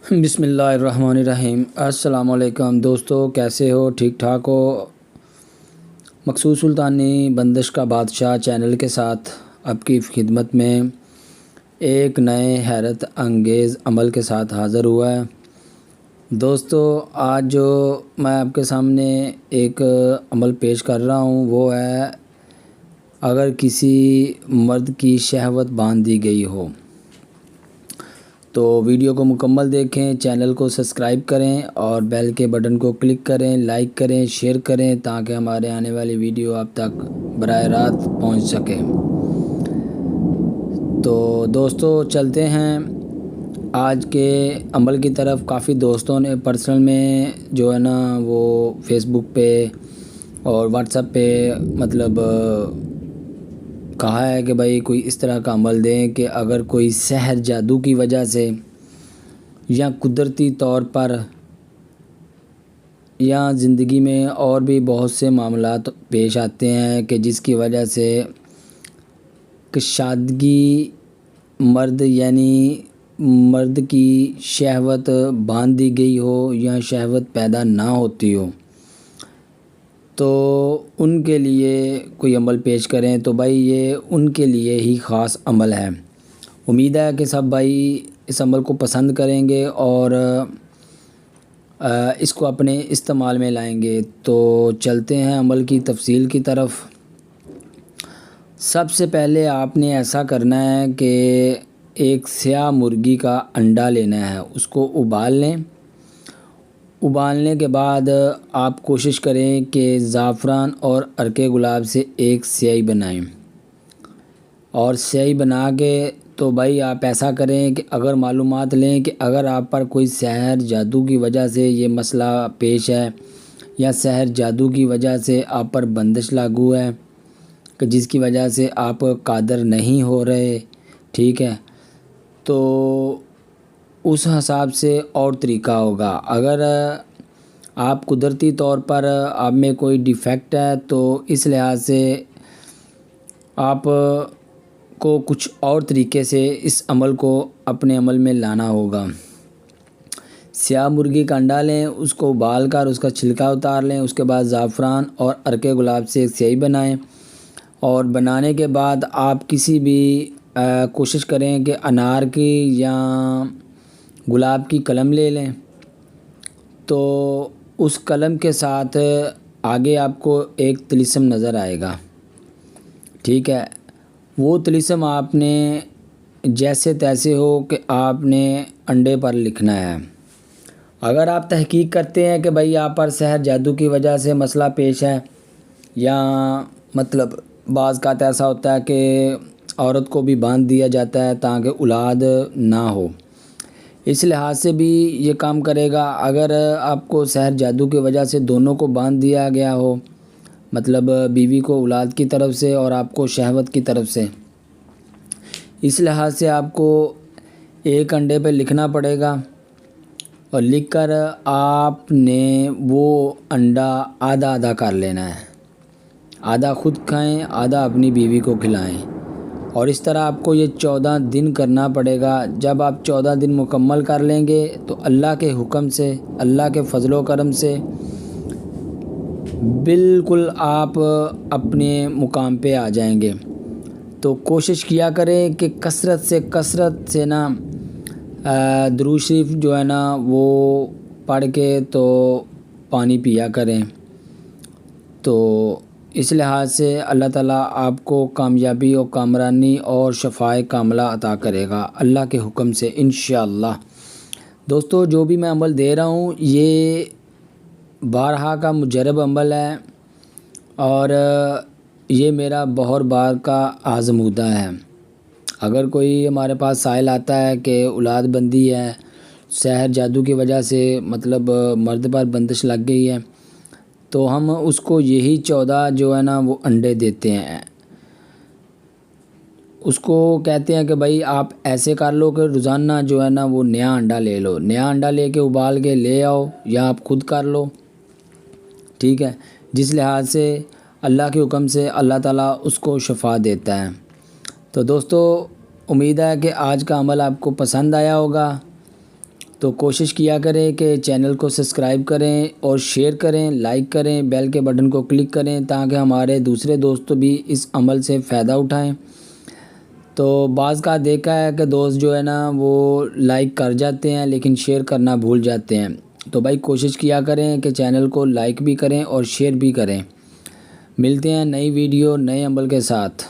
بسم اللہ الرحمن الرحیم۔ السلام علیکم دوستو، کیسے ہو؟ ٹھیک ٹھاک ہو؟ مقصود سلطانی بندش کا بادشاہ چینل کے ساتھ آپ کی خدمت میں ایک نئے حیرت انگیز عمل کے ساتھ حاضر ہوا ہے۔ دوستو، آج جو میں آپ کے سامنے ایک عمل پیش کر رہا ہوں وہ ہے اگر کسی مرد کی شہوت باندھ دی گئی ہو تو ویڈیو کو مکمل دیکھیں، چینل کو سبسکرائب کریں اور بیل کے بٹن کو کلک کریں، لائک کریں، شیئر کریں تاکہ ہمارے آنے والی ویڈیو آپ تک براہ راست پہنچ سکے۔ تو دوستو چلتے ہیں آج کے عمل کی طرف۔ کافی دوستوں نے پرسنل میں جو ہے نا وہ فیس بک پہ اور واٹس ایپ پہ کہا ہے کہ بھائی کوئی اس طرح کا عمل دیں کہ اگر کوئی سحر جادو کی وجہ سے یا قدرتی طور پر یا زندگی میں اور بھی بہت سے معاملات پیش آتے ہیں کہ جس کی وجہ سے کشادگی مرد کی شہوت باندھ دی گئی ہو یا شہوت پیدا نہ ہوتی ہو، تو ان کے لیے کوئی عمل پیش کریں تو بھائی یہ ان کے لیے ہی خاص عمل ہے۔ امید ہے کہ سب بھائی اس عمل کو پسند کریں گے اور اس کو اپنے استعمال میں لائیں گے۔ تو چلتے ہیں عمل کی تفصیل کی طرف۔ سب سے پہلے آپ نے ایسا کرنا ہے کہ ایک سیاہ مرغی کا انڈا لینا ہے، اس کو ابال لیں۔ ابالنے کے بعد آپ کوشش کریں کہ زعفران اور عرق گلاب سے ایک سیاہی بنائیں، اور سیاہی بنا کے تو بھائی آپ ایسا کریں کہ اگر معلومات لیں کہ اگر آپ پر کوئی سحر جادو کی وجہ سے یہ مسئلہ پیش ہے یا سحر جادو کی وجہ سے آپ پر بندش لاگو ہے کہ جس کی وجہ سے آپ قادر نہیں ہو رہے، ٹھیک ہے، تو اس حساب سے اور طریقہ ہوگا۔ اگر آپ قدرتی طور پر آپ میں کوئی ڈیفیکٹ ہے تو اس لحاظ سے آپ کو کچھ اور طریقے سے اس عمل کو اپنے عمل میں لانا ہوگا۔ سیاہ مرغی کا انڈا لیں، اس کو ابال کر اس کا چھلکا اتار لیں، اس کے بعد زعفران اور عرق گلاب سے ایک سیاہی بنائیں، اور بنانے کے بعد آپ کسی بھی کوشش کریں کہ انار کی یا گلاب کی قلم لے لیں، تو اس قلم کے ساتھ آگے آپ کو ایک طلسم نظر آئے گا، ٹھیک ہے۔ وہ طلسم آپ نے جیسے تیسے ہو کہ آپ نے انڈے پر لکھنا ہے۔ اگر آپ تحقیق کرتے ہیں کہ بھائی آپ پر سحر جادو کی وجہ سے مسئلہ پیش ہے یا بعض کا ایسا ہوتا ہے کہ عورت کو بھی باندھ دیا جاتا ہے تاکہ اولاد نہ ہو، اس لحاظ سے بھی یہ کام کرے گا۔ اگر آپ کو سحر جادو کی وجہ سے دونوں کو باندھ دیا گیا ہو، بیوی کو اولاد کی طرف سے اور آپ کو شہوت کی طرف سے، اس لحاظ سے آپ کو ایک انڈے پہ لکھنا پڑے گا، اور لکھ کر آپ نے وہ انڈا آدھا آدھا کر لینا ہے، آدھا خود کھائیں، آدھا اپنی بیوی کو کھلائیں، اور اس طرح آپ کو یہ 14 دن کرنا پڑے گا۔ جب آپ 14 دن مکمل کر لیں گے تو اللہ کے حکم سے، اللہ کے فضل و کرم سے بالکل آپ اپنے مقام پہ آ جائیں گے۔ تو کوشش کیا کریں کہ کثرت سے نا درود شریف جو ہے نا وہ پڑھ کے تو پانی پیا کریں، تو اس لحاظ سے اللہ تعالیٰ آپ کو کامیابی اور کامرانی اور شفائے کاملہ عطا کرے گا اللہ کے حکم سے انشاءاللہ۔ دوستو، جو بھی میں عمل دے رہا ہوں یہ بارہا کا مجرب عمل ہے، اور یہ میرا بہت بار کا آزمودہ ہے۔ اگر کوئی ہمارے پاس سائل آتا ہے کہ اولاد بندی ہے، سحر جادو کی وجہ سے مرد پر بندش لگ گئی ہے، تو ہم اس کو یہی 14 جو ہے نا وہ انڈے دیتے ہیں۔ اس کو کہتے ہیں کہ بھائی آپ ایسے کر لو کہ روزانہ جو ہے نا وہ نیا انڈا لے لو، نیا انڈا لے کے ابال کے لے آؤ، یا آپ خود کر لو، ٹھیک ہے۔ جس لحاظ سے اللہ کے حکم سے اللہ تعالیٰ اس کو شفا دیتا ہے۔ تو دوستو، امید ہے کہ آج کا عمل آپ کو پسند آیا ہوگا۔ تو کوشش کیا کریں کہ چینل کو سبسکرائب کریں اور شیئر کریں، لائک کریں، بیل کے بٹن کو کلک کریں تاکہ ہمارے دوسرے دوست بھی اس عمل سے فائدہ اٹھائیں۔ تو بعض کا دیکھا ہے کہ دوست جو ہے نا وہ لائک کر جاتے ہیں لیکن شیئر کرنا بھول جاتے ہیں۔ تو بھائی کوشش کیا کریں کہ چینل کو لائک بھی کریں اور شیئر بھی کریں۔ ملتے ہیں نئی ویڈیو نئے عمل کے ساتھ۔